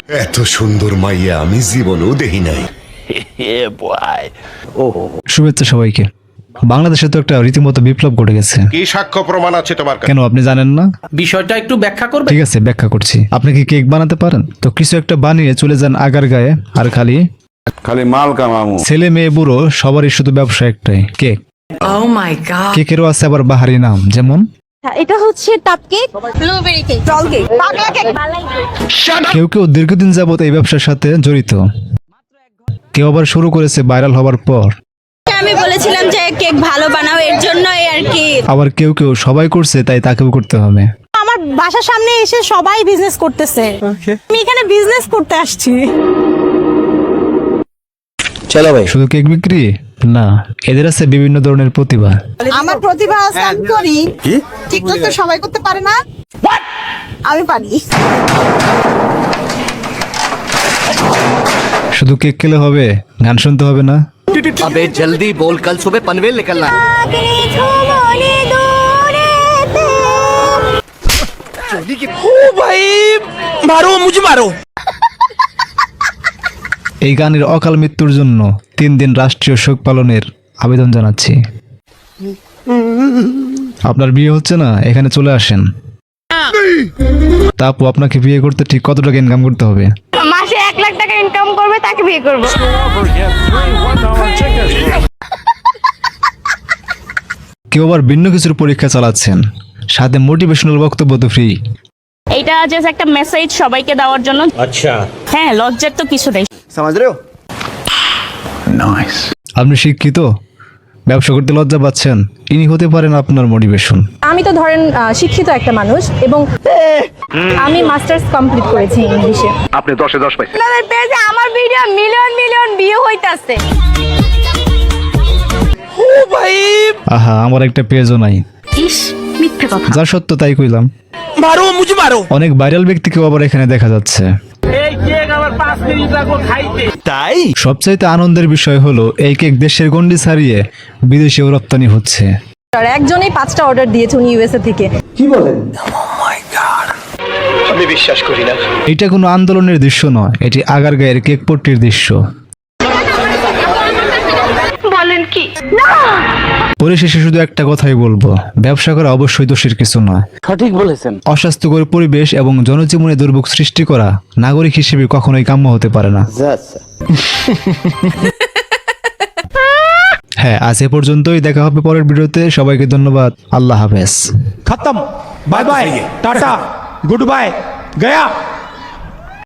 এত সুন্দর মাইয়া আমি জীবনেও দেখি নাই। শুভেচ্ছা সবাইকে। বাংলাদেশে তো একটা রীতিমতো বিপ্লব ঘটে গেছে। কি সাক্ষ্য প্রমাণ আছে তোমার কাছে? কেন আপনি জানেন না? বিষয়টা একটু ব্যাখ্যা করবে? ঠিক আছে, ব্যাখ্যা করছি। আপনি কি কেক বানাতে পারেন? তো কিছু একটা বানিয়ে চলে যান আগার গায়ে, আর খালি মাল কামামু। ছেলে মেয়ে বুড়ো সবারই শুধু ব্যবসা একটাই, কেক। Oh my god. কেকেরও আছে আবার বাহারি নাম, যেমন এটা হচ্ছে টাপ কেক, ব্লুবেরি কেক, জল কেক, পাগলা কেক, মালাই কেক। কেউ কেউ দীর্ঘদিন যাবত এই ব্যবসার সাথে জড়িত, কেউ আবার শুরু করেছে ভাইরাল হবার পর। আমি বলেছিলাম যে কেক ভালো বানাও, এর জন্যই আর কি। আবার কেউ কেউ সবাই করছে তাই তাকেও করতে হবে। আমার বাসার সামনে এসে সবাই বিজনেস করতেছে, আমি এখানে বিজনেস করতে আসছি। চলো ভাই। শুধু কেক বিক্রি না, এদের আছে বিভিন্ন ধরনের প্রতিভা। আমার প্রতিভা আছে, আমি করি। টিকটক তো সবাই করতে পারে না, আমি পারি। শুধু কেক খেলে হবে, গান শুনতে হবে না? अबे जल्दी बोल, कल सुबह पनवेल निकलना है। भाई मारो मुझे मारो। এই গানের অকাল মৃত্যুর জন্য 3 দিন রাষ্ট্রীয় শোক পালনের আবেদন জানাচ্ছি। আপনার বিয়ে হচ্ছে না, এখানে চলে আসেন। তাপু, আপনাকে বিয়ে করতে ঠিক কত টাকা ইনকাম করতে হবে? মাসে 1 লাখ টাকা ইনকাম করবে, তাকে বিয়ে করব। কেউ আবার ভিন্ন কিছুর পরীক্ষা চালাচ্ছেন, সাথে মোটিভেশনাল বক্তব্য তো ফ্রি। এইটা জাস্ট একটা মেসেজ সবাইকে দেওয়ার জন্য। আচ্ছা হ্যাঁ, লজ্জার তো কিছু নেই। समझ रहे हो? আপনি শিক্ষিত, ব্যবসা করতে লজ্জা পাচ্ছেন, ইনি হতে পারেন আপনার মোটিভেশন। আমি তো ধরেন শিক্ষিত একটা মানুষ, এবং আমি মাস্টার্স কমপ্লিট করেছি ইংলিশে। আপনি 10-এ 10 পাইছেন। আপনাদের পেজে আমার ভিডিও মিলিয়ন মিলিয়ন ভিউ হইতাছে। আহা, আমার একটা পেজও নাই। ইস, মিথ্যে কথা। যা সত্য তাই কইলাম। मारो मुझे मारो। অনেক ভাইরাল ব্যক্তিকেও আবার এখানে দেখা যাচ্ছে। তাই সবচাইতে আনন্দের বিষয় হলো এই কেক দেশের গণ্ডি ছাড়িয়ে বিদেশেও রপ্তানি হচ্ছে। আর একজনই 5টা অর্ডার দিয়েছে, উনি ইউএসএ থেকে। আমি বিশ্বাস করি না। এটা কোনো আন্দোলনের দৃশ্য নয়, এটি আগারগাঁয়ের কেক পট্টির দৃশ্য। বলেন কি? পরিশেষে শুধু একটা কথাই বলবো, ব্যবসা করা অবশ্যই দোষের কিছু নয়। সঠিক বলেছেন। অস্বাস্থ্যকর পরিবেশ এবং জনজীবনে দুর্ভোগ সৃষ্টি করা নাগরিক হিসেবে কখনোই কাম্য হতে পারে না। হ্যাঁ, আজ এ পর্যন্তই, দেখা হবে পরের ভিডিওতে। সবাইকে ধন্যবাদ, আল্লাহ হাফেজ। खत्म, bye bye, tata, goodbye, गया।